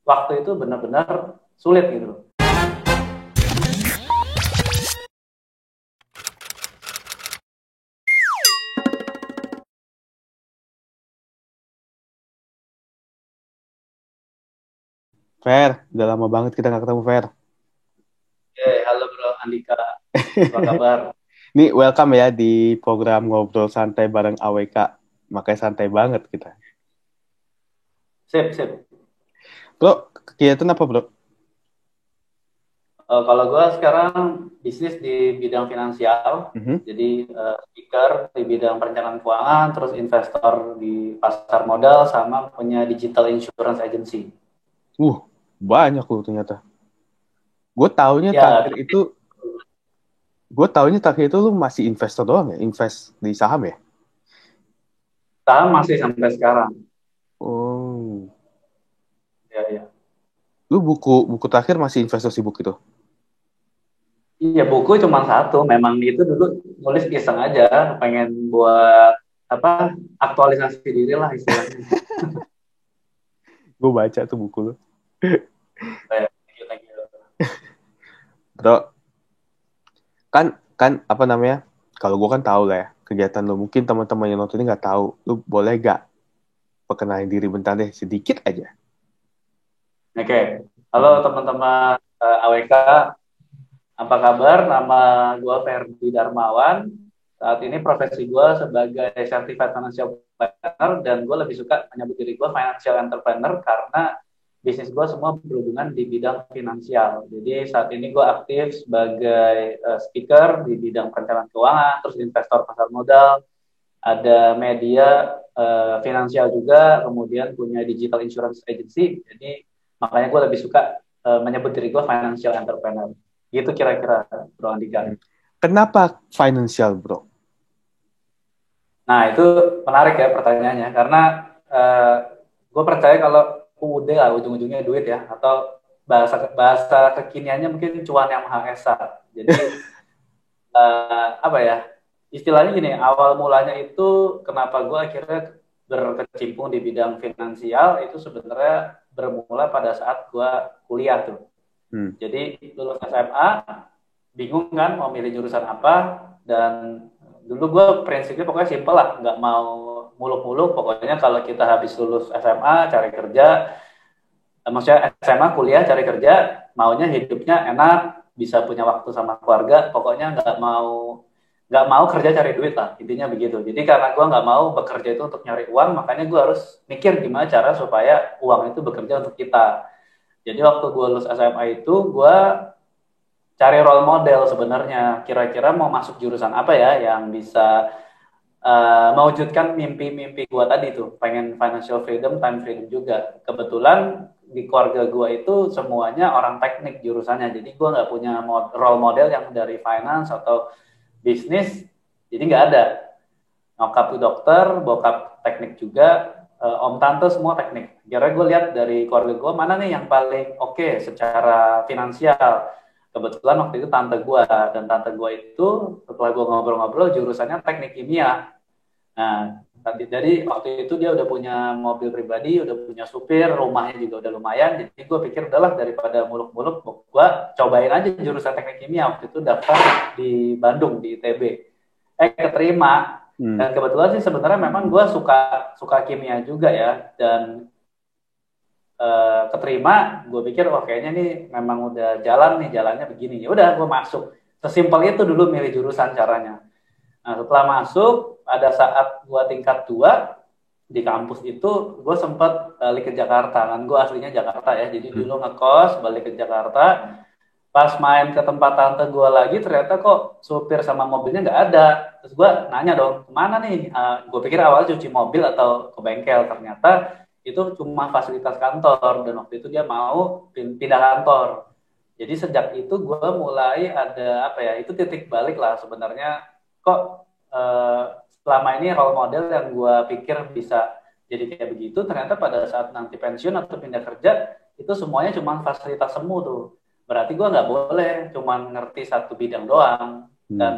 waktu itu benar-benar sulit gitu. Fer, udah lama banget kita nggak ketemu Fer. Oke, halo Bro Andika, apa kabar? Nih welcome ya di program ngobrol santai bareng AWK. Makanya santai banget kita. Sip, sip. Bro, kegiatan apa bro? Kalau gue sekarang bisnis di bidang finansial, Mhm. jadi speaker di bidang perencanaan keuangan, terus investor di pasar modal, sama punya digital insurance agency. Uh, banyak loh ternyata. Gue taunya Ya, terakhir itu, gue taunya terakhir itu lu masih investor doang ya, invest di saham ya? saham masih sampai sekarang. Oh, Ya, ya. lu buku buku terakhir masih investasi buku itu? Iya, buku cuma satu. Memang itu dulu nulis iseng aja, pengen buat apa aktualisasi diri lah istilahnya. Gue baca tuh buku lu. Kayak, thank you, thank you. Bro, kan kan apa namanya? Kalau gue kan tahu lah ya kegiatan lu. Mungkin teman-teman yang nonton ini nggak tahu. Lu boleh gak perkenalin diri bentar deh sedikit aja? Oke, halo Mm-mm. teman-teman AWK, apa kabar? Nama gue Ferdi Darmawan. Saat ini profesi gue sebagai Certified Financial Planner, dan gue lebih suka menyebut diri gue Financial Entrepreneur karena bisnis gue semua berhubungan di bidang finansial. Jadi saat ini gue aktif sebagai speaker di bidang perencanaan keuangan, terus investor pasar modal, ada media finansial juga, kemudian punya digital insurance agency. Jadi makanya gue lebih suka menyebut diri gue financial entrepreneur. Gitu kira-kira, Bro Andika. Kenapa financial, bro? Nah, itu menarik ya pertanyaannya, karena uh, gue percaya kalau UUD lah ujung-ujungnya duit ya, atau bahasa bahasa kekiniannya mungkin cuan yang maha esa. Jadi apa ya, istilahnya gini, awal mulanya itu kenapa gue akhirnya berkecimpung di bidang finansial itu sebenarnya bermula pada saat gue kuliah tuh. Hmm. Jadi lulus SMA bingung kan mau milih jurusan apa, dan dulu gue prinsipnya pokoknya simpel lah, nggak mau muluk-muluk, pokoknya kalau kita habis lulus SMA cari kerja, maksudnya SMA kuliah cari kerja, maunya hidupnya enak, bisa punya waktu sama keluarga, pokoknya nggak mau kerja cari duit lah, intinya begitu. Jadi karena gue nggak mau bekerja itu untuk nyari uang, makanya gue harus mikir gimana cara supaya uang itu bekerja untuk kita. Jadi waktu gue lulus SMA itu gue cari role model sebenarnya, kira-kira mau masuk jurusan apa ya yang bisa mewujudkan mimpi-mimpi gue tadi tuh, pengen financial freedom, time freedom juga. Kebetulan di keluarga gue itu semuanya orang teknik jurusannya, jadi gue nggak punya role model yang dari finance atau bisnis, jadi nggak ada. Nyokap tuh dokter, bokap teknik juga, om tante semua teknik. Kira gue lihat dari keluarga gue mana nih yang paling oke secara finansial. Kebetulan waktu itu tante gue, dan tante gue itu setelah gue ngobrol-ngobrol jurusannya teknik kimia. Nah, tadi jadi waktu itu dia udah punya mobil pribadi, udah punya supir, rumahnya juga udah lumayan. Jadi gue pikir udahlah daripada muluk-muluk, gue cobain aja jurusan teknik kimia. Waktu itu daftar di Bandung di ITB. Keterima. Hmm. Dan kebetulan sih sebenarnya memang gue suka suka kimia juga ya. Dan keterima, gue pikir wah kayaknya nih memang udah jalan nih, jalannya begini. Ya udah gue masuk. Sesimpel itu dulu milih jurusan caranya. Nah, setelah masuk, pada saat gua tingkat 2 di kampus itu, gue sempat balik ke Jakarta. Kan gue aslinya Jakarta ya, jadi Hmm. dulu ngekos, balik ke Jakarta. Pas main ke tempat tante gue lagi, ternyata kok supir sama mobilnya nggak ada. Terus gue nanya dong, kemana nih? Gue pikir awalnya cuci mobil atau ke bengkel. Ternyata itu cuma fasilitas kantor. Dan waktu itu dia mau pindah kantor. Jadi sejak itu gue mulai ada apa ya, itu titik balik lah sebenarnya. Kok eh, selama ini role model yang gue pikir bisa jadi kayak begitu, ternyata pada saat nanti pensiun atau pindah kerja itu semuanya cuma fasilitas semu tuh. Berarti gue nggak boleh cuma ngerti satu bidang doang. Hmm. Dan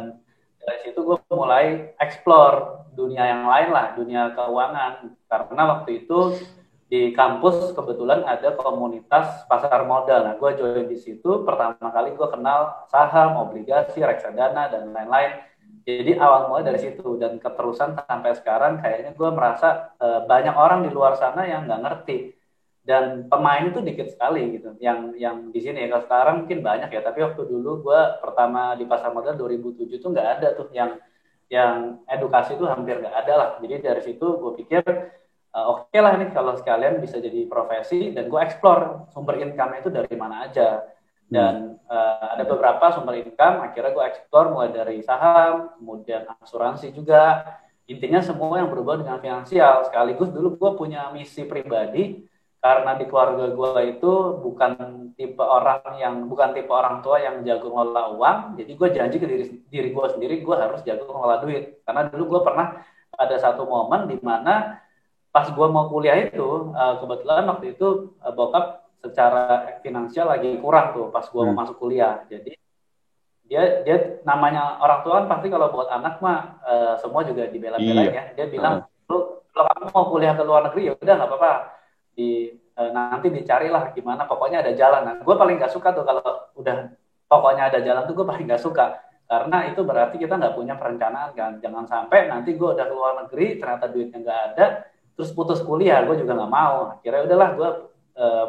dari situ gue mulai explore dunia yang lain lah, dunia keuangan. Karena waktu itu di kampus kebetulan ada komunitas pasar modal. Nah, gue join di situ. Pertama kali gue kenal saham, obligasi, reksadana, dan lain-lain. Jadi awal mulai dari situ dan keterusan sampai sekarang kayaknya gue merasa banyak orang di luar sana yang nggak ngerti dan pemain itu dikit sekali gitu. Yang di sini ya kalau sekarang mungkin banyak ya. Tapi waktu dulu gue pertama di pasar modal 2007 tuh nggak ada tuh yang edukasi itu hampir nggak ada lah. Jadi dari situ gue pikir oke lah nih kalau sekalian bisa jadi profesi dan gue explore sumber income itu dari mana aja. Dan ada beberapa sumber income akhirnya gue explore mulai dari saham, kemudian asuransi juga. Intinya semua yang berhubungan dengan finansial. Sekaligus dulu gue punya misi pribadi karena di keluarga gue itu bukan tipe orang tua yang jago ngelola uang. Jadi gue janji ke diri gue sendiri gue harus jago ngelola duit. Karena dulu gue pernah ada satu momen di mana pas gue mau kuliah itu kebetulan waktu itu bokap secara finansial lagi kurang tuh pas gue mau masuk kuliah. Jadi dia namanya orang tua kan pasti kalau buat anak mah semua juga dibela-belain ya. Dia bilang lu kalau kamu mau kuliah ke luar negeri ya udah nggak apa-apa nanti dicarilah gimana pokoknya ada jalan. Nah, gue paling nggak suka tuh kalau udah pokoknya ada jalan tuh gue paling nggak suka karena itu berarti kita nggak punya perencanaan kan. Jangan sampai nanti gue udah ke luar negeri ternyata duitnya nggak ada terus putus kuliah, gue juga nggak mau. Akhirnya udahlah gue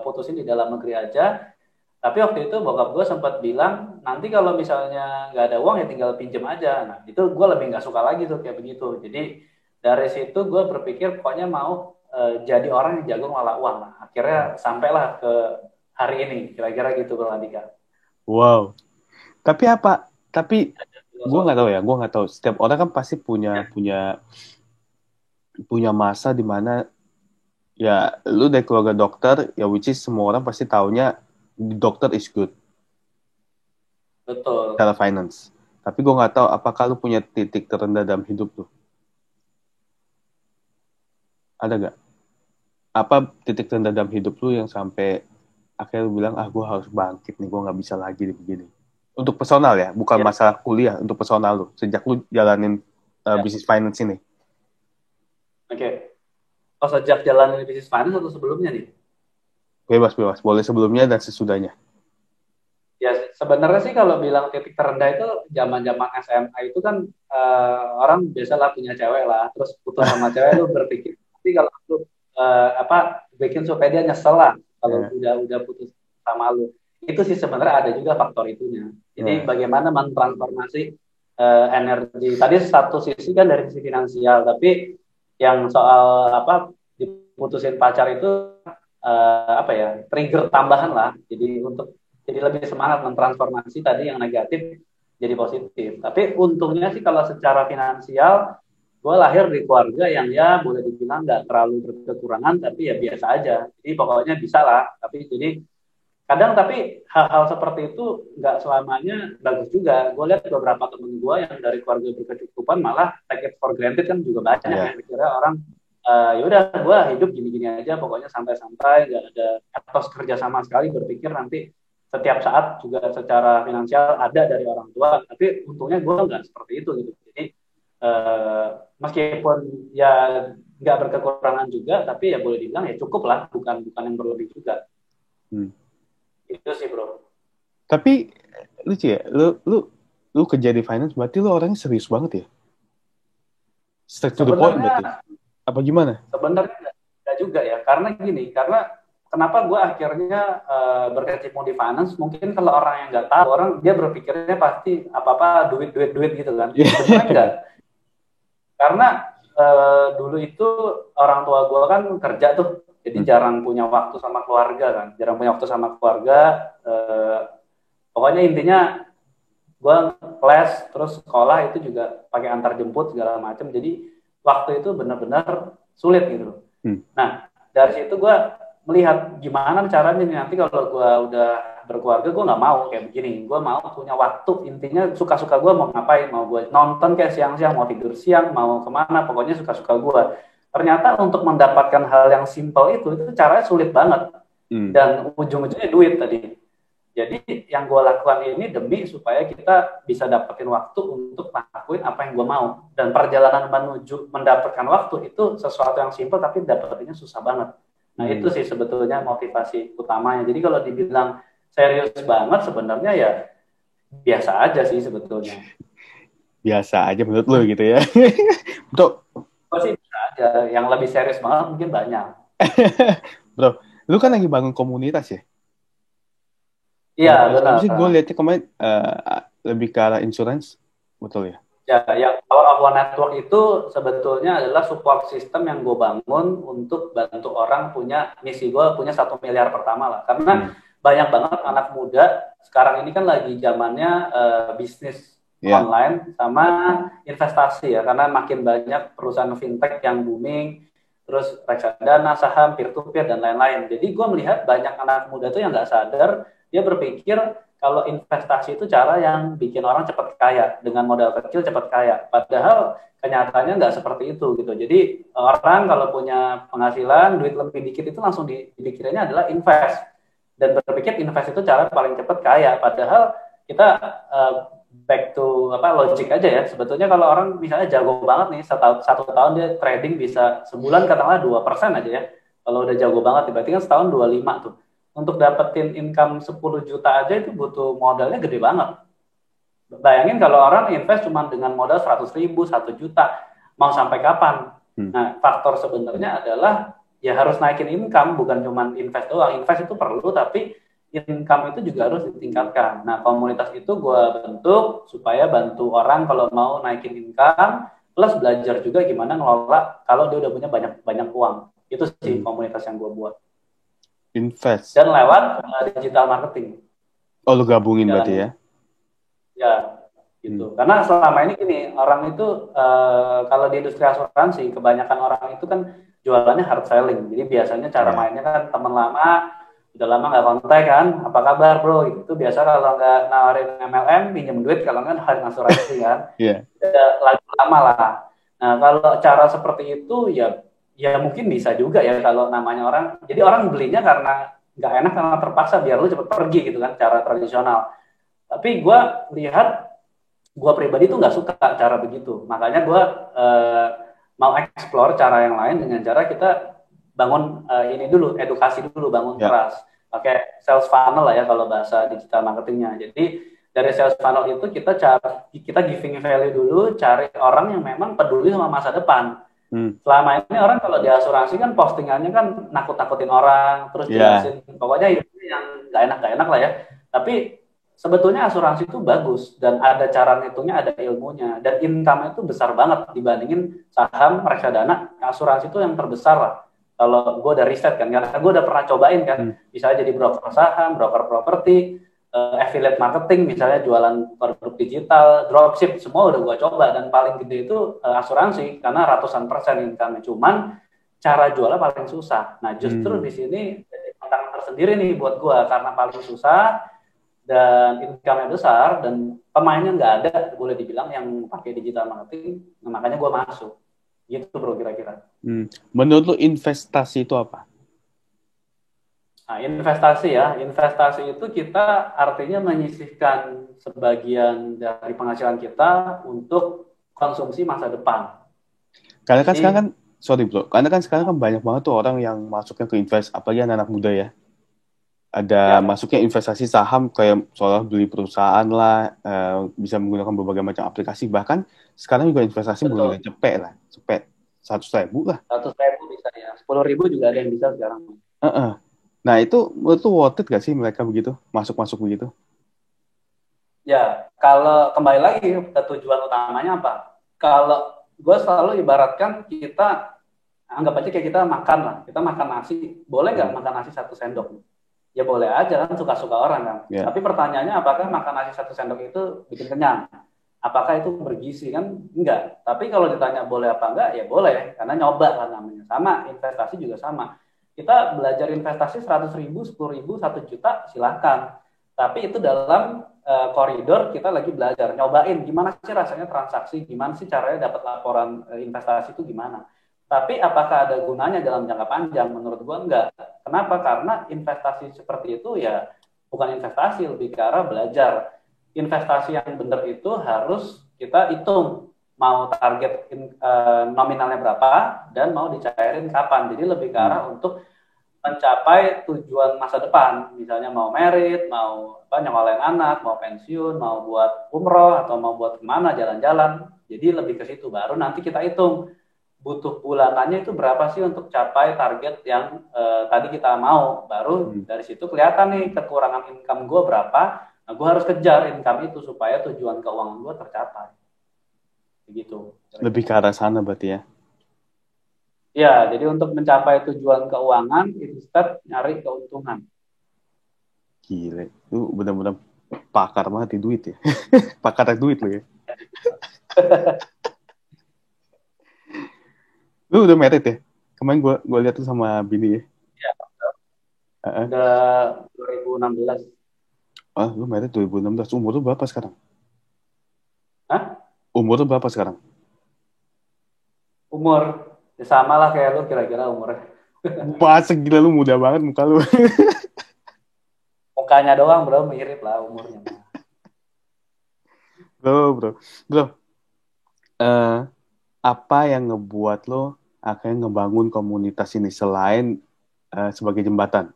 putusin di dalam negeri aja. Tapi waktu itu bokap gue sempat bilang, nanti kalau misalnya nggak ada uang ya tinggal pinjem aja. Nah itu gue lebih nggak suka lagi tuh kayak begitu. Jadi dari situ gue berpikir pokoknya mau jadi orang yang jago ngelola uang. Nah, akhirnya sampailah ke hari ini, kira-kira gitu Bro Andika. Wow. Tapi gue nggak tahu ya, gue nggak tahu. Setiap orang kan pasti punya masa di mana ya lu dari keluarga dokter ya which is semua orang pasti taunya dokter is good. Betul. Secara finance. Tapi gue nggak tahu apakah lu punya titik terendah dalam hidup lu. Ada nggak? Apa titik terendah dalam hidup lu yang sampai akhirnya lu bilang gue harus bangkit nih, gue nggak bisa lagi begini. Untuk personal ya, bukan masalah kuliah, untuk personal lu. Sejak lu jalanin bisnis finance ini. Oke. Oh, sejak jalanin bisnis finance atau sebelumnya nih? Bebas. Boleh sebelumnya dan sesudahnya. Ya sebenarnya sih kalau bilang titik terendah itu zaman-zaman SMA itu kan orang biasalah punya cewek lah, terus putus sama cewek lu berpikir nanti kalau lu bikin supaya dia nyesel lah kalau udah putus sama lu. Itu sih sebenarnya ada juga faktor itunya. Jadi bagaimana mentransformasi energi. Tadi satu sisi kan dari sisi finansial, tapi yang soal diputusin pacar itu trigger tambahan lah. Jadi lebih semangat mentransformasi tadi yang negatif jadi positif. Tapi untungnya sih kalau secara finansial, gue lahir di keluarga yang ya boleh dibilang nggak terlalu berkekurangan, tapi ya biasa aja. Jadi pokoknya bisa lah. Tapi hal-hal seperti itu nggak selamanya bagus juga. Gue lihat beberapa temen gue yang dari keluarga berkecukupan malah take it for granted kan juga banyak yang kira orang yaudah gue hidup gini-gini aja pokoknya santai-santai nggak ada etos kerja sama sekali berpikir nanti setiap saat juga secara finansial ada dari orang tua, tapi untungnya gue nggak seperti itu gitu. Jadi meskipun ya nggak berkekurangan juga, tapi ya boleh dibilang ya cukup lah, bukan yang berlebih juga. Itu sih bro. Tapi lucu ya, lu kerja di finance berarti lu orangnya serius banget ya? Straight to the point berarti? Apa gimana? Sebenarnya nggak juga ya, karena kenapa gue akhirnya berkecimpung di finance? Mungkin kalau orang yang nggak tahu, dia berpikirnya pasti apa duit gitu kan. Sebenarnya enggak. Karena dulu itu orang tua gue kan kerja tuh, jadi jarang punya waktu sama keluarga kan. Pokoknya intinya gue les terus sekolah itu juga pakai antar jemput segala macam. Jadi waktu itu benar-benar sulit gitu. Nah dari situ gue melihat gimana caranya nanti kalau gue udah berkeluarga gue nggak mau kayak begini. Gue mau punya waktu, intinya suka-suka gue mau ngapain, mau gue nonton kayak siang-siang, mau tidur siang, mau kemana, pokoknya suka-suka gue. Ternyata untuk mendapatkan hal yang simpel itu caranya sulit banget dan ujung-ujungnya duit tadi. Jadi yang gue lakukan ini demi supaya kita bisa dapetin waktu untuk lakuin apa yang gue mau. Dan perjalanan menuju mendapatkan waktu itu sesuatu yang simpel tapi dapetinnya susah banget. Nah itu sih sebetulnya motivasi utamanya. Jadi kalau dibilang serius banget sebenarnya ya biasa aja sih sebetulnya. Biasa aja menurut lo gitu ya. Bro, Gue sih bisa aja. Yang lebih serius banget mungkin banyak. bro, lu kan lagi bangun komunitas ya? Iya Komunitas apa benar. sih? Gue lihatnya kemarin lebih ke arah insurance, betul ya? Ya, yang Power of One Network itu sebetulnya adalah support system yang gue bangun untuk bantu orang punya misi gue punya 1 miliar pertama lah. Karena banyak banget anak muda sekarang ini kan lagi zamannya bisnis online sama investasi ya. Karena makin banyak perusahaan fintech yang booming, terus reksadana, saham, peer-to-peer, dan lain-lain. Jadi gue melihat banyak anak muda tuh yang nggak sadar, dia berpikir kalau investasi itu cara yang bikin orang cepat kaya dengan modal kecil cepat kaya. Padahal kenyataannya nggak seperti itu gitu. Jadi orang kalau punya penghasilan duit lebih dikit itu langsung dipikirannya adalah invest dan berpikir invest itu cara paling cepat kaya. Padahal kita back to logik aja ya. Sebetulnya kalau orang misalnya jago banget nih satu tahun dia trading bisa sebulan katakanlah 2% aja ya. Kalau udah jago banget berarti kan setahun 25 tuh untuk dapetin income 10 juta aja itu butuh modalnya gede banget. Bayangin kalau orang invest cuma dengan modal 100.000, 1 juta, mau sampai kapan? Nah, faktor sebenarnya adalah ya harus naikin income, bukan cuma invest doang. Invest itu perlu, tapi income itu juga harus ditingkatkan. Nah, komunitas itu gue bentuk supaya bantu orang kalau mau naikin income, plus belajar juga gimana ngelola kalau dia udah punya banyak uang. Itu sih komunitas yang gue buat. Invest. Dan lewat digital marketing. Oh, lu gabungin berarti ya? Ya, gitu. Karena selama ini gini, orang itu kalau di industri asuransi, kebanyakan orang itu kan jualannya hard selling. Jadi biasanya cara mainnya kan teman lama, udah lama nggak kontak kan, apa kabar bro? Itu biasa kalau nggak nawarin MLM, pinjam duit, kalau nggak nawarin asuransi kan. Lagu lama lah. Nah, kalau cara seperti itu ya mungkin bisa juga ya kalau namanya orang. Jadi orang belinya karena nggak enak karena terpaksa biar lu cepet pergi gitu kan, cara tradisional. Tapi gue lihat, gue pribadi tuh nggak suka cara begitu. Makanya gue mau explore cara yang lain dengan cara kita bangun ini dulu, edukasi dulu, bangun trust. Pakai sales funnel lah ya kalau bahasa digital marketingnya. Jadi dari sales funnel itu kita giving value dulu, cari orang yang memang peduli sama masa depan. Selama ini orang kalau di asuransi kan postingannya kan nakut-nakutin orang, terus jelasin pokoknya itu yang nggak enak lah ya. Tapi sebetulnya asuransi itu bagus dan ada cara ngitungnya, ada ilmunya, dan income itu besar banget dibandingin saham, reksadana. Asuransi itu yang terbesar lah. Kalau gue udah riset kan, karena gue udah pernah cobain kan, misalnya jadi broker saham, broker properti, affiliate marketing, misalnya jualan produk digital, dropship, semua udah gue coba, dan paling gede itu asuransi karena ratusan persen income-nya. Cuman cara jualnya paling susah. Nah justru di sini tantangan tersendiri nih buat gue karena paling susah dan income-nya besar dan pemainnya nggak ada, boleh dibilang yang pakai digital marketing. Nah, makanya gue masuk. Gitu bro kira-kira. Menurut lu investasi itu apa? Nah, investasi itu kita artinya menyisihkan sebagian dari penghasilan kita untuk konsumsi masa depan. Karena kan sekarang kan, karena kan sekarang kan banyak banget tuh orang yang masuknya ke invest, apalagi anak-anak muda ya. Ada masuknya investasi saham kayak soal beli perusahaan lah, bisa menggunakan berbagai macam aplikasi. Bahkan sekarang juga investasi menggunakan cepet 100.000 lah. 100.000 bisa ya, 10.000 juga ada yang bisa sekarang. Nah itu worth it gak sih mereka begitu masuk begitu? Ya kalau kembali lagi ke tujuan utamanya apa? Kalau gue selalu ibaratkan kita anggap aja kayak kita makan lah, kita makan nasi, boleh nggak makan nasi 1 sendok? Ya boleh aja kan, suka-suka orang kan. Tapi pertanyaannya apakah makan nasi 1 sendok itu bikin kenyang? Apakah itu bergizi kan? Enggak. Tapi kalau ditanya boleh apa enggak, ya boleh. Karena nyoba kan namanya. Sama, investasi juga sama. Kita belajar investasi 100.000, 10.000, 1 juta, silahkan. Tapi itu dalam koridor kita lagi belajar. Nyobain gimana sih rasanya transaksi, gimana sih caranya dapat laporan investasi itu gimana. Tapi apakah ada gunanya dalam jangka panjang? Menurut gue enggak. Kenapa? Karena investasi seperti itu ya bukan investasi, lebih ke arah belajar. Investasi yang benar itu harus kita hitung mau target nominalnya berapa dan mau dicairin kapan. Jadi lebih ke arah untuk mencapai tujuan masa depan, misalnya mau merit, mau nyekolahin anak, mau pensiun, mau buat umroh atau mau buat kemana jalan-jalan. Jadi lebih ke situ, baru nanti kita hitung butuh bulanannya itu berapa sih untuk capai target yang tadi kita mau. Baru dari situ kelihatan nih kekurangan income gue berapa. Nah, gue harus kejar income itu supaya tujuan keuangan gue tercapai. Begitu. Lebih ke arah sana berarti ya. Ya, jadi untuk mencapai tujuan keuangan itu step nyari keuntungan. Gile, lu benar-benar pakar banget di duit ya. Pakar duit lu ya. Lu udah married ya? Kemarin gue lihat tuh sama bini ya. Ya, Uh-uh. udah 2016. Ah, lu married 2016. Umur lu berapa sekarang? Hah? Umur lu berapa sekarang? Umur ya sama lah kayak lu kira-kira umurnya. Masa gila lu muda banget muka lu. Mukanya doang bro mirip lah umurnya. Bro. Eh, apa yang ngebuat lo akhirnya ngebangun komunitas ini selain sebagai jembatan?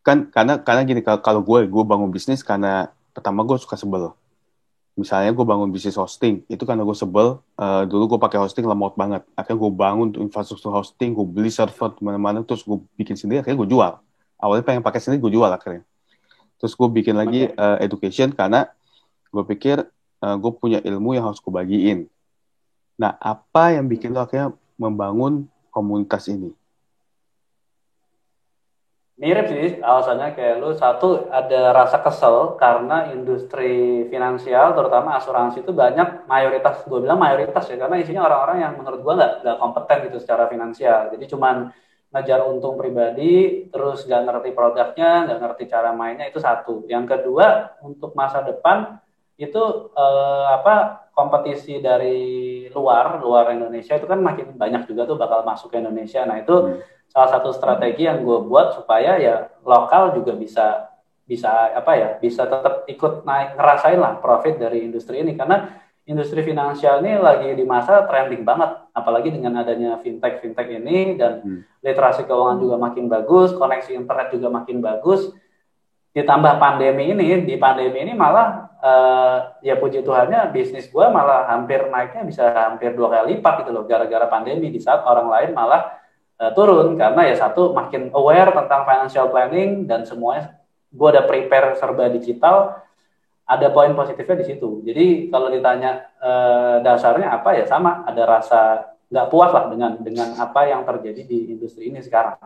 Kan karena gini, kalau gue bangun bisnis karena pertama gue suka sebel. Misalnya gue bangun bisnis hosting, itu karena gue sebel, dulu gue pakai hosting lemot banget. Akhirnya gue bangun tuh infrastruktur hosting, gue beli server di mana-mana, terus gue bikin sendiri, akhirnya gue jual. Awalnya pengen pakai sendiri, gue jual akhirnya. Terus gue bikin lagi education, karena gue pikir gue punya ilmu yang harus gue bagiin. Nah, apa yang bikin lo akhirnya membangun komunitas ini? Mirip sih alasannya kayak lu satu ada rasa kesel karena industri finansial terutama asuransi itu banyak mayoritas gue bilang mayoritas ya karena isinya orang-orang yang menurut gue nggak kompeten gitu secara finansial jadi cuman ngejar untung pribadi terus nggak ngerti produknya nggak ngerti cara mainnya itu satu yang kedua untuk masa depan itu kompetisi dari luar Indonesia itu kan makin banyak juga tuh bakal masuk ke Indonesia nah itu salah satu strategi yang gue buat supaya ya lokal juga bisa bisa tetap ikut naik ngerasain lah profit dari industri ini karena industri finansial ini lagi di masa trending banget apalagi dengan adanya fintech ini dan literasi keuangan juga makin bagus koneksi internet juga makin bagus ditambah di pandemi ini malah ya puji Tuhannya bisnis gue malah hampir naiknya bisa hampir 2 kali lipat gitu loh gara-gara pandemi di saat orang lain malah turun karena ya satu makin aware tentang financial planning dan semuanya gue udah prepare serba digital ada poin positifnya di situ jadi kalau ditanya dasarnya apa ya sama ada rasa nggak puas lah dengan apa yang terjadi di industri ini sekarang.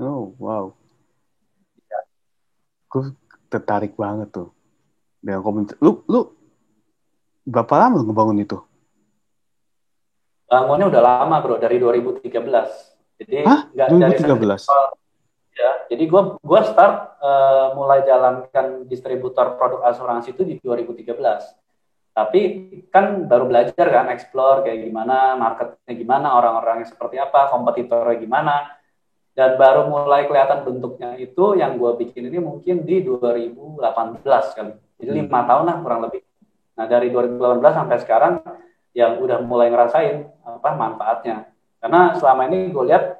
Oh wow, gue tertarik banget tuh dengan komunitas. Lu berapa lama ngebangun itu? Bangunnya udah lama bro dari 2013 jadi nggak dari 2013? ya, jadi gue start mulai jalankan distributor produk asuransi itu di 2013. Tapi kan baru belajar kan, explore kayak gimana, marketnya gimana, orang-orangnya seperti apa, kompetitornya gimana. Dan baru mulai kelihatan bentuknya itu yang gue bikin ini mungkin di 2018 kali. Jadi 5 tahun lah kurang lebih. Nah dari 2018 sampai sekarang yang udah mulai ngerasain manfaatnya. Karena selama ini gue lihat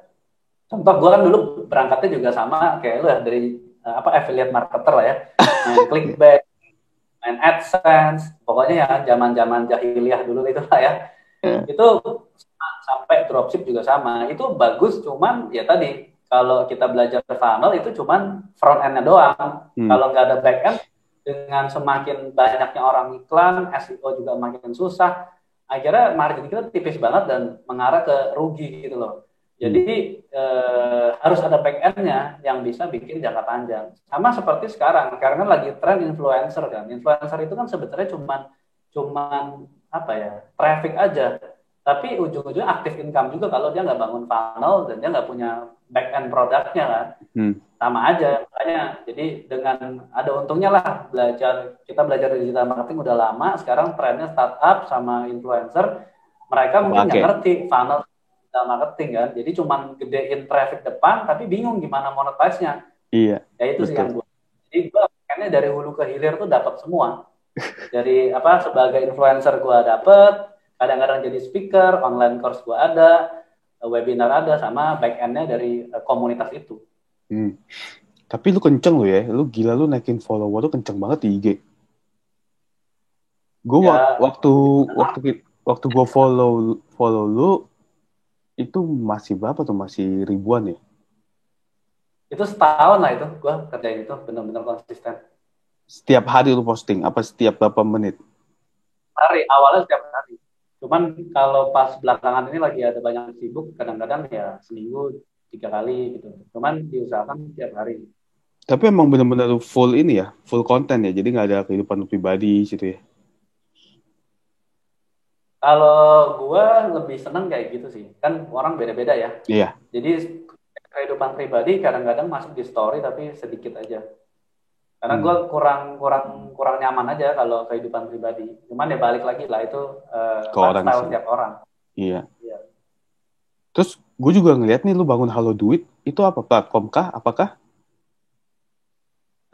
contoh gue kan dulu berangkatnya juga sama kayak lu ya dari affiliate marketer lah ya main clickbait main AdSense pokoknya ya zaman jahiliyah dulu itu lah ya itu sampai dropship juga sama itu bagus cuman ya tadi kalau kita belajar funnel itu cuman front end-nya doang kalau nggak ada back end dengan semakin banyaknya orang iklan SEO juga makin susah akhirnya margin kita tipis banget dan mengarah ke rugi gitu loh. Jadi harus ada back end-nya yang bisa bikin jangka panjang. Sama seperti sekarang, karena lagi tren influencer kan. Influencer itu kan sebenarnya cuman traffic aja. Tapi ujung-ujungnya aktif income juga kalau dia nggak bangun funnel dan dia nggak punya back end produknya kan. Sama aja. Makanya jadi dengan ada untungnya lah kita belajar digital marketing udah lama. Sekarang trennya startup sama influencer. Mereka mungkin nggak ngerti funnel digital marketing kan, jadi cuman gedein traffic depan tapi bingung gimana monetize-nya. Iya. Ya itu sih yang gue. Jadi gue kayaknya dari hulu ke hilir tuh dapat semua. Dari sebagai influencer gue dapet, kadang-kadang jadi speaker, online course gue ada, webinar ada, sama back end-nya dari komunitas itu. Tapi lu kenceng lu ya, lu gila, lu naikin follower lu kenceng banget di IG. Gue Ya, waktu gue follow lu itu masih berapa tuh, masih ribuan ya? itu setahun lah itu gue kerjain itu benar-benar konsisten. Setiap hari lu posting apa setiap berapa menit? Hari awalnya setiap hari. Cuman kalau pas belakangan ini lagi ada banyak sibuk, kadang-kadang ya seminggu 3 kali gitu. Cuman diusahakan setiap hari. Tapi emang benar-benar full ini ya, full konten ya, jadi nggak ada kehidupan pribadi situ ya. Kalau gue lebih seneng kayak gitu sih, kan orang beda-beda ya. Iya. Jadi kehidupan pribadi kadang-kadang masuk di story tapi sedikit aja. Karena gue kurang nyaman aja kalau kehidupan pribadi. Cuman ya balik lagi lah itu Ke orang style sih. setiap orang. Iya. Iya. Terus gue juga ngeliat nih lu bangun Halo Duit, itu apa, platform kah? Apakah?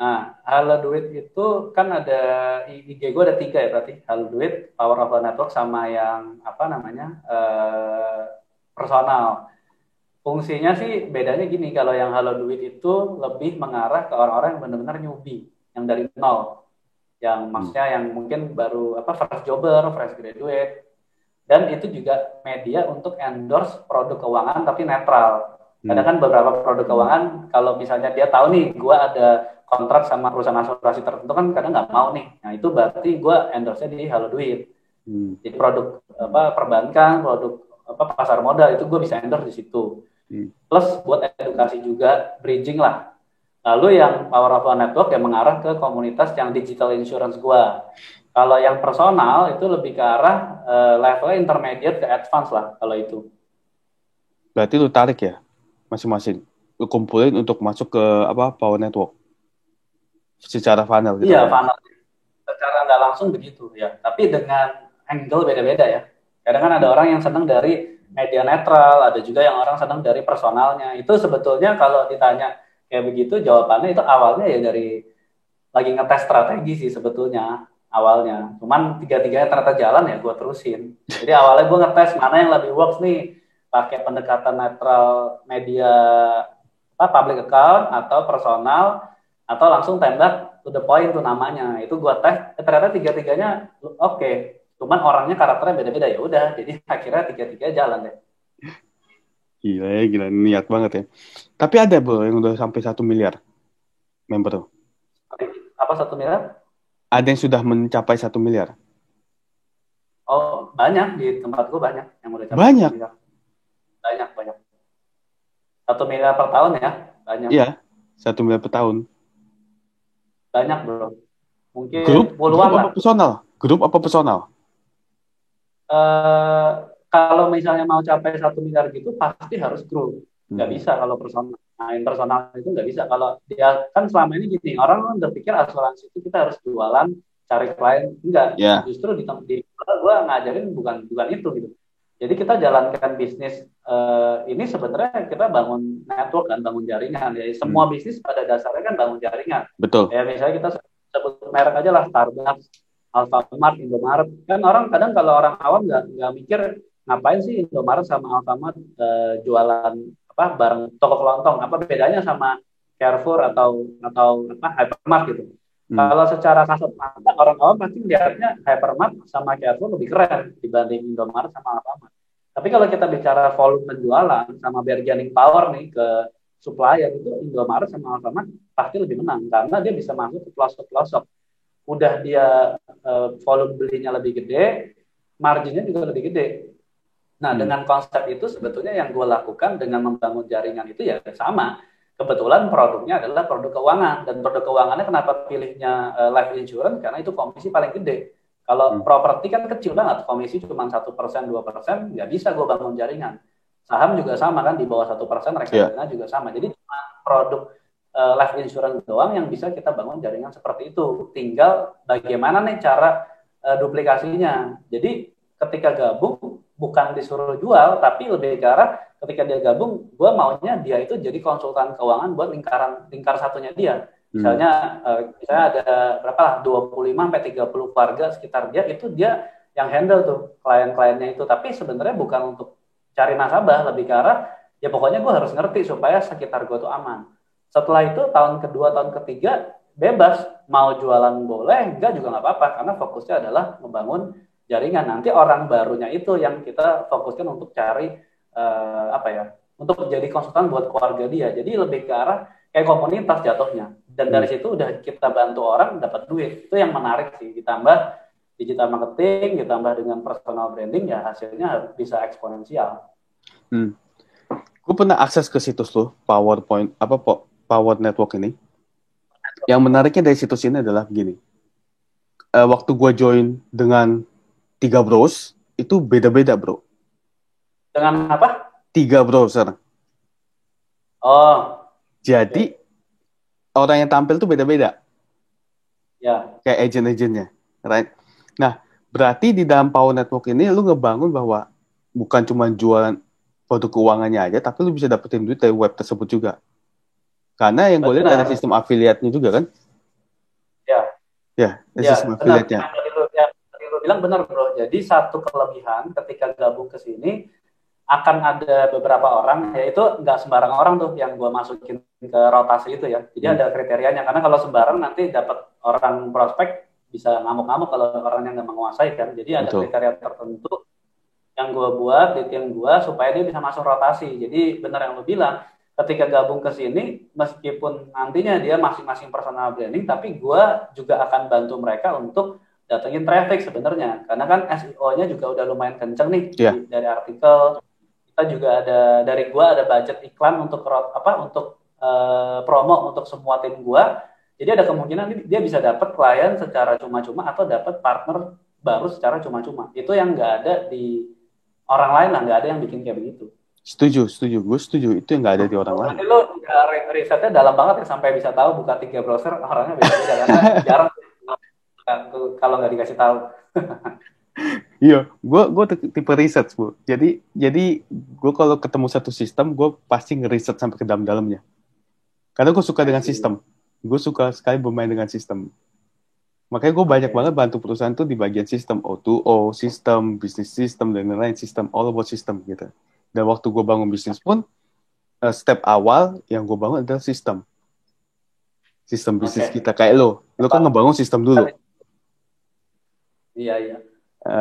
Nah, Halo Duit itu kan ada IG gue ada 3 ya berarti. Halo Duit, Power of the Network, sama yang apa namanya personal. Fungsinya sih bedanya gini, kalau yang Halo Duit itu lebih mengarah ke orang-orang yang benar-benar newbie, yang dari nol, yang maksudnya yang mungkin baru apa first jobber, fresh graduate, dan itu juga media untuk endorse produk keuangan tapi netral. Kadang kan beberapa produk keuangan kalau misalnya dia tahu nih gue ada kontrak sama perusahaan asuransi tertentu kan kadang nggak mau nih. Nah itu berarti gue endorse-nya di Halo Duit. Jadi produk apa perbankan, produk apa pasar modal itu gue bisa endorse di situ. Plus buat edukasi juga, bridging lah. Lalu yang Power of One Network yang mengarah ke komunitas yang digital insurance gue. Kalau yang personal itu lebih ke arah levelnya intermediate ke advance lah kalau itu. Berarti lu tarik ya masing-masing. Lu kumpulin untuk masuk ke apa, Power Network. Secara funnel gitu Iya, kan. funnel. Secara nggak langsung begitu ya. Tapi dengan angle beda-beda ya. Kadang kan ada orang yang senang dari media netral, ada juga yang orang senang dari personalnya. Itu sebetulnya kalau ditanya kayak begitu, jawabannya itu awalnya ya dari lagi ngetes strategi sih sebetulnya awalnya. Cuman tiga-tiganya ternyata jalan ya gue terusin. Jadi awalnya gue ngetes mana yang lebih works nih, pakai pendekatan netral media apa, public account atau personal, atau langsung tembak to the point tuh namanya. Itu gue tes, ternyata tiga-tiganya oke. Cuman orangnya karakternya beda-beda ya udah. Jadi akhirnya tiga-tiga jalan deh. Gila ya, gila niat banget ya. Tapi ada bro yang udah sampai 1 miliar member tuh. Apa 1 miliar? Ada yang sudah mencapai 1 miliar. Oh banyak di tempat gue banyak yang udah capai 1 Banyak. miliar. Banyak. 1 miliar per tahun ya, banyak. Iya, 1 miliar per tahun. Banyak bro. Grup, Mungkin puluhan lah. Grup apa personal? Kalau misalnya mau capai 1 miliar gitu, pasti harus grup. Nggak bisa kalau personal. Nah, yang personal itu nggak bisa. Kalau dia kan selama ini gini, orang kan berpikir asuransi itu kita harus jualan, cari klien. Enggak. Ya. Justru di gue ngajarin bukan itu gitu. Jadi kita jalankan bisnis ini sebenarnya kita bangun network kan, bangun jaringan. Ya, semua bisnis pada dasarnya kan bangun jaringan. Betul. Ya misalnya kita sebut merek aja lah, Starbucks, Alfamart, Indomaret. Kan orang kadang kalau orang awam nggak mikir ngapain sih Indomaret sama Alfamart jualan apa barang toko kelontong, apa bedanya sama Carrefour atau apa Hypermart gitu. Kalau secara kasat mata orang awam pasti melihatnya Hypermart sama Carrefour lebih keren dibanding Indomaret sama Alfamart. Tapi kalau kita bicara volume penjualan sama bargaining power nih ke supplier, itu Indomaret sama Alfamart pasti lebih menang karena dia bisa masuk ke pelosok-pelosok. Udah dia volume belinya lebih gede, marginnya juga lebih gede. Nah, dengan konsep itu sebetulnya yang gue lakukan dengan membangun jaringan itu ya sama. Kebetulan produknya adalah produk keuangan, dan produk keuangannya kenapa pilihnya life insurance, karena itu komisi paling gede. Kalau properti kan kecil banget, komisi cuma 1%, 2%, nggak bisa gue bangun jaringan. Saham juga sama kan, di bawah 1%, reksadana juga sama. Jadi cuma produk life insurance doang yang bisa kita bangun jaringan seperti itu. Tinggal bagaimana nih cara duplikasinya. Jadi ketika gabung, bukan disuruh jual, tapi lebih ke arah ketika dia gabung, gue maunya dia itu jadi konsultan keuangan buat lingkar satunya dia. Misalnya ada berapa lah, 25-30 keluarga sekitar dia, itu dia yang handle tuh klien-kliennya itu. Tapi sebenarnya bukan untuk cari nasabah, lebih ke arah ya pokoknya gue harus ngerti supaya sekitar gue tuh aman. Setelah itu tahun kedua, tahun ketiga bebas, mau jualan boleh, enggak juga nggak apa-apa karena fokusnya adalah membangun jaringan. Nanti orang barunya itu yang kita fokuskan untuk cari apa ya, untuk jadi konsultan buat keluarga dia. Jadi lebih ke arah kayak komunitas jatuhnya. Dan dari situ udah kita bantu orang dapat duit. Itu yang menarik sih. Ditambah digital marketing, ditambah dengan personal branding, ya hasilnya bisa eksponensial. Gue pernah akses ke situs lo, PowerPoint, Power Network ini. Yang menariknya dari situs ini adalah begini. Waktu gue join dengan 3 bros, itu beda-beda, bro. Dengan apa? 3 browser. Oh. Jadi, orang yang tampil tuh beda-beda. Ya. Kayak agent-agentnya. Right? Nah, berarti di dalam Power Network ini, lu ngebangun bahwa bukan cuma jualan produk keuangannya aja, tapi lu bisa dapetin duit dari web tersebut juga. Karena yang gue lihat ada sistem affiliate-nya juga, kan? Ya. Ya, ada sistem affiliate-nya. Tadi lu bilang benar, bro. Jadi satu kelebihan ketika gabung ke sini, akan ada beberapa orang, yaitu nggak sembarang orang tuh yang gue masukin ke rotasi itu ya. Jadi ada kriterianya, karena kalau sembarang nanti dapat orang prospek bisa ngamuk-ngamuk kalau orangnya nggak menguasai kan. Jadi ada kriteria tertentu yang gue buat di tim gue supaya dia bisa masuk rotasi. Jadi benar yang lu bilang, ketika gabung ke sini, meskipun nantinya dia masing-masing personal branding, tapi gue juga akan bantu mereka untuk datengin traffic sebenarnya. Karena kan SEO-nya juga udah lumayan kenceng nih dari artikel. Kita juga ada dari gue ada budget iklan untuk promo untuk semua tim gue. Jadi ada kemungkinan dia bisa dapat klien secara cuma-cuma atau dapat partner baru secara cuma-cuma. Itu yang nggak ada di orang lain lah, nggak ada yang bikin kayak begitu. Setuju. Gue setuju. Itu yang nggak ada di orang lain. Nanti lo risetnya dalam banget ya, sampai bisa tahu buka 3 browser orangnya beda-beda karena jarang kalau nggak dikasih tahu. Iya, gue tipe riset, Bu. Jadi gue kalau ketemu satu sistem, gue pasti ngeriset sampai ke dalam-dalamnya. Karena gue suka dengan sistem. Gue suka sekali bermain dengan sistem. Makanya gue banyak banget bantu perusahaan tuh di bagian sistem, O2O, sistem, bisnis sistem, dan lain-lain sistem, all about sistem gitu. Dan waktu gue bangun bisnis pun, step awal yang gue bangun adalah sistem. Sistem bisnis kita. Kayak lo kan ngebangun sistem dulu. Iya.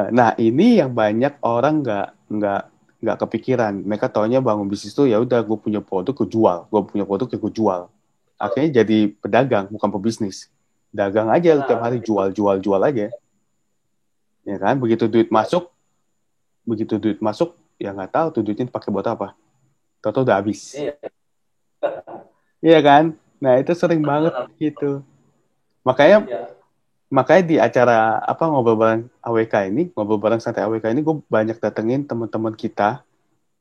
Nah, ini yang banyak orang nggak kepikiran. Mereka taunya bangun bisnis tuh ya udah gue punya produk gue jual, gue punya produk ya gue jual. Akhirnya jadi pedagang bukan pebisnis. Dagang aja tiap hari jual aja. Ya kan, begitu duit masuk ya nggak tahu tuh duitnya dipakai buat apa. Tahu udah habis. Iya kan? Nah, itu sering banget gitu. Makanya di acara ngobrol bareng santai AWK ini gue banyak datengin teman-teman kita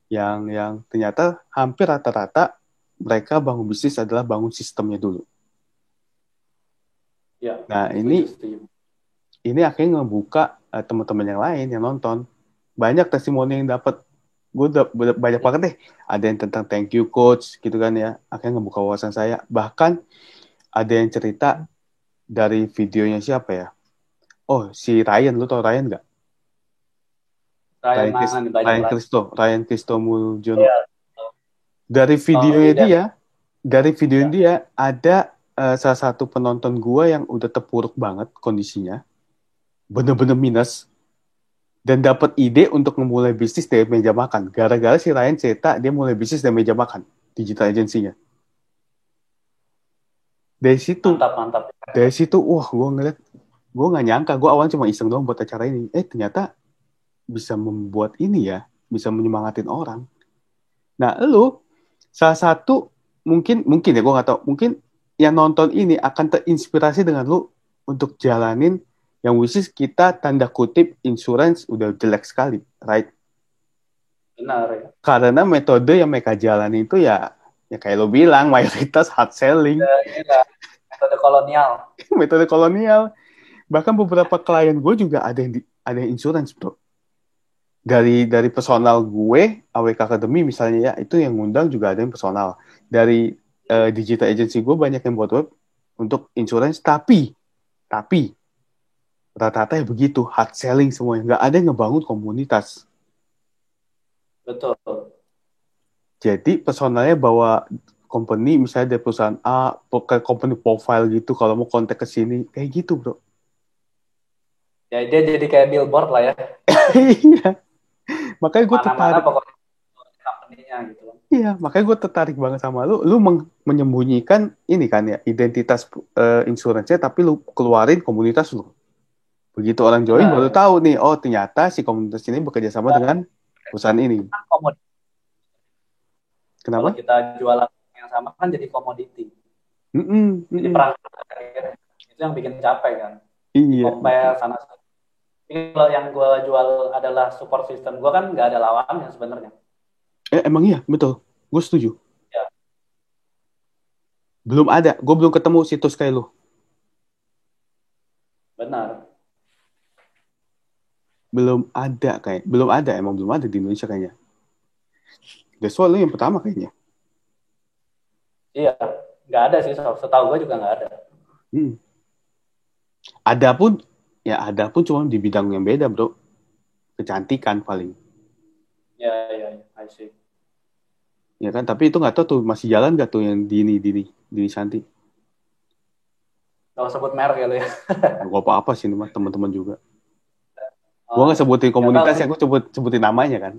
yang ternyata hampir rata-rata mereka bangun bisnis adalah bangun sistemnya dulu. Ya, nah ini akhirnya ngebuka teman-teman yang lain yang nonton, banyak testimoni yang dapat. Gue banyak banget deh, ada yang tentang thank you coach gitu kan ya, akhirnya ngebuka wawasan saya. Bahkan ada yang cerita dari videonya siapa ya? Oh, si Ryan, lu tau Ryan nggak? Ryan Cristo Muljono. Yeah. Dari videonya dia ada salah satu penonton gua yang udah terpuruk banget kondisinya, bener-bener minus, dan dapat ide untuk memulai bisnis dari meja makan. Gara-gara si Ryan cerita dia mulai bisnis dari meja makan, digital agency-nya. Dari situ, mantap. Dari situ, wah, gue nggak nyangka, gue awalnya cuma iseng doang buat acara ini. Ternyata bisa membuat ini ya, bisa menyemangatin orang. Nah, lu salah satu mungkin ya, gue nggak tahu, mungkin yang nonton ini akan terinspirasi dengan lu untuk jalanin yang which kita tanda kutip insurance udah jelek sekali, right? Benar ya. Karena metode yang mereka jalani itu ya kayak lo bilang, mayoritas hard selling. Metode kolonial. Metode kolonial. Bahkan beberapa klien gue juga ada yang insurance, bro. Dari personal gue, AWK Academy misalnya ya, itu yang ngundang juga ada yang personal. Dari digital agency gue banyak yang buat web untuk insurance, tapi rata-rata ya begitu, hard selling semuanya. Nggak ada yang ngebangun komunitas. Betul. Jadi personalnya bawa company, misalnya dari perusahaan A, ke company profile gitu, kalau mau kontak ke sini, kayak gitu bro. Ya dia jadi kayak billboard lah ya. Iya, makanya gue Mana-mana tertarik. pokoknya company-nya gitu loh. Iya, makanya gue tertarik banget sama lu. Lu menyembunyikan ini kan ya, identitas insurance-nya, tapi lu keluarin komunitas lu. Begitu orang join baru Benar. tahu nih, oh ternyata si komunitas ini bekerja sama dengan perusahaan ini. Komoditi. Kalau Kenapa? kita jualan yang sama kan jadi komoditi. Mm-mm, Jadi mm-mm. perang itu yang bikin capek kan. Di Iya, compare sana sini. Tapi kalau yang gue jual adalah support system, gue kan nggak ada lawannya sebenarnya. emang iya, betul. Gue setuju. Ya, Belum ada, gue belum ketemu situs kayak lu. benar. Belum ada, emang belum ada di Indonesia kayaknya. That's why lu yang pertama kayaknya. Iya, nggak ada sih. Setahu gue juga nggak ada. Hmm. Ada pun, ya ada pun cuma di bidang yang beda bro. Kecantikan paling. Ya, ya, ya. I see. Ya kan, tapi itu nggak tahu tuh masih jalan nggak tuh yang Dini Santi. Kalau sebut merek ya lo ya. Gak apa-apa sih ini mah teman-teman juga. Gue Oh, nggak sebutin nggak tahu komunitas sih. ya, gue sebutin namanya kan.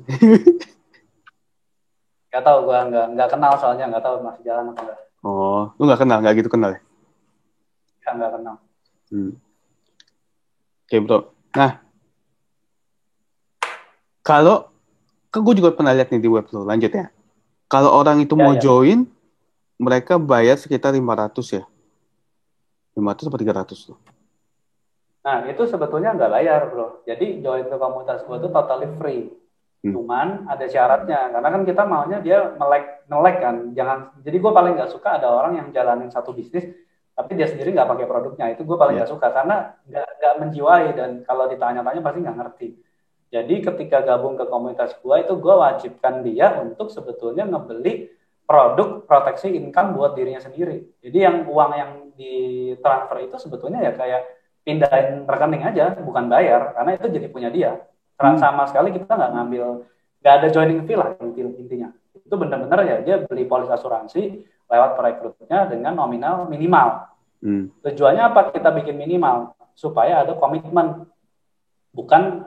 Nggak tahu gue nggak kenal soalnya nggak tahu masih jalan atau enggak. Oh, lu nggak kenal, nggak gitu kenal ya? Nggak kenal. Hmm. Oke bro. Nah, kalau kan gue juga pernah lihat nih di web lo, lanjut ya. Kalau orang itu Ya, mau ya. join, mereka bayar sekitar 500 ya. 500 atau 300 tuh. Nah, itu sebetulnya nggak bayar, bro. Jadi join ke komunitas gue itu totally free. Hmm. Cuman ada syaratnya, karena kan kita maunya dia melek kan. Jadi gue paling nggak suka ada orang yang jalanin satu bisnis, tapi dia sendiri nggak pakai produknya. Itu gue paling Ya. nggak suka, karena nggak menjiwai, dan kalau ditanya-tanya pasti nggak ngerti. Jadi ketika gabung ke komunitas gue, itu gue wajibkan dia untuk sebetulnya ngebeli produk proteksi income buat dirinya sendiri. Jadi yang uang yang ditransfer itu sebetulnya ya kayak pindahin rekening aja, bukan bayar, karena itu jadi punya dia. Hmm. Sama sekali kita nggak ngambil, nggak ada joining fee lah intinya. Itu benar-benar ya dia beli polis asuransi lewat perekrutnya dengan nominal minimal. Hmm. Tujuannya apa kita bikin minimal? Supaya ada komitmen, bukan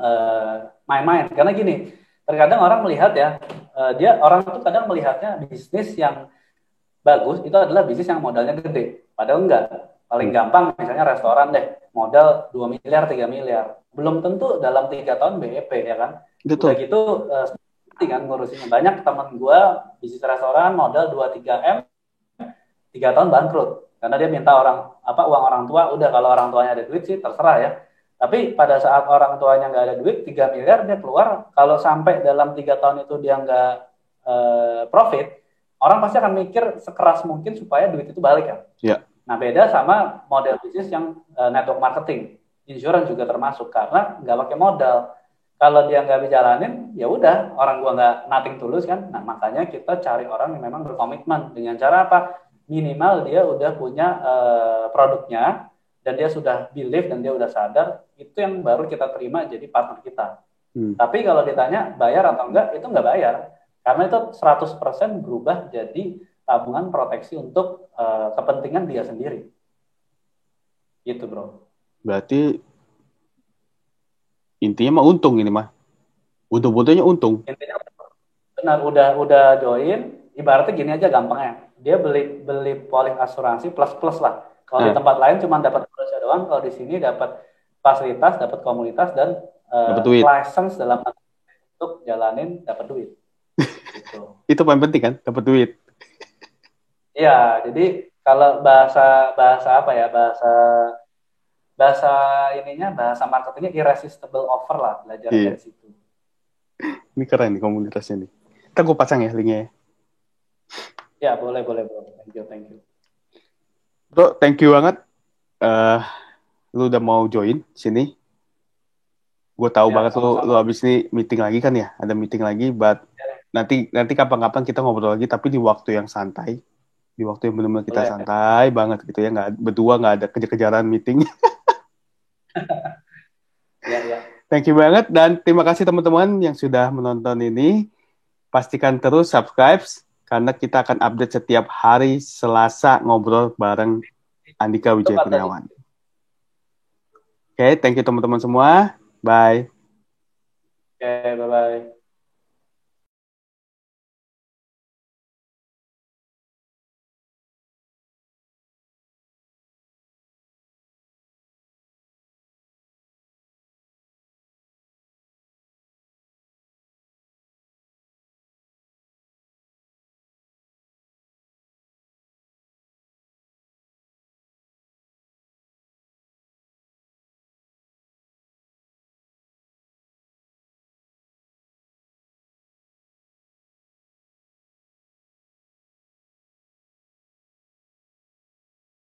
main-main. Karena gini, terkadang orang melihat ya, orang itu kadang melihatnya bisnis yang bagus itu adalah bisnis yang modalnya gede. Padahal enggak. Paling gampang misalnya restoran deh, modal 2 miliar, 3 miliar. Belum tentu dalam 3 tahun BEP ya kan. Udah Betul. gitu kan ngurusinnya. Banyak teman gue bisnis restoran modal 2-3 M, 3 tahun bangkrut. Karena dia minta uang orang tua, udah kalau orang tuanya ada duit sih terserah ya. Tapi pada saat orang tuanya nggak ada duit, 3 miliar dia keluar, kalau sampai dalam 3 tahun itu dia nggak profit, orang pasti akan mikir sekeras mungkin supaya duit itu balik kan. Ya. Nah beda sama model bisnis yang network marketing, insurance juga termasuk karena nggak pakai modal. Kalau dia nggak dijalanin, ya udah orang gua nggak nothing tulus kan. Nah makanya kita cari orang yang memang berkomitmen dengan cara apa? Minimal dia udah punya produknya dan dia sudah believe dan dia udah sadar, itu yang baru kita terima jadi partner kita. Tapi kalau ditanya bayar atau enggak, itu enggak bayar. Karena itu 100% berubah jadi tabungan proteksi untuk kepentingan dia sendiri. Gitu, bro. Berarti intinya mah untung ini mah. Untung-untungnya untung. Intinya benar udah join, ibaratnya gini aja gampangnya. Dia beli polis asuransi plus lah. Kalau di tempat lain cuma dapat polisnya doang, kalau di sini dapat fasilitas, dapat komunitas dan Dapat duit. license dalam untuk jalanin dapat duit. Gitu. Itu paling penting kan, dapat duit. Iya, jadi kalau bahasa bahasa apa ya bahasa bahasa marketingnya irresistible offer lah, belajar Iya. dari situ. Ini keren nih komunitasnya nih. Ntar gue pasang ya linknya ya. Ya boleh bro, thank you. Bro, thank you banget. Lu udah mau join sini. Gue tahu Ya, banget lu sama-sama. habis ini meeting lagi kan ya. Ada meeting lagi, but nanti kapan-kapan kita ngobrol lagi, tapi di waktu yang santai. Di waktu yang benar-benar kita Boleh. santai banget gitu ya. Berdua nggak ada kejar-kejaran meeting. Ya. Thank you banget dan terima kasih teman-teman yang sudah menonton ini. pastikan terus subscribe karena kita akan update setiap hari Selasa ngobrol bareng Andika Wijaya Kurniawan. Oke, thank you teman-teman semua. Bye. Oke, bye-bye.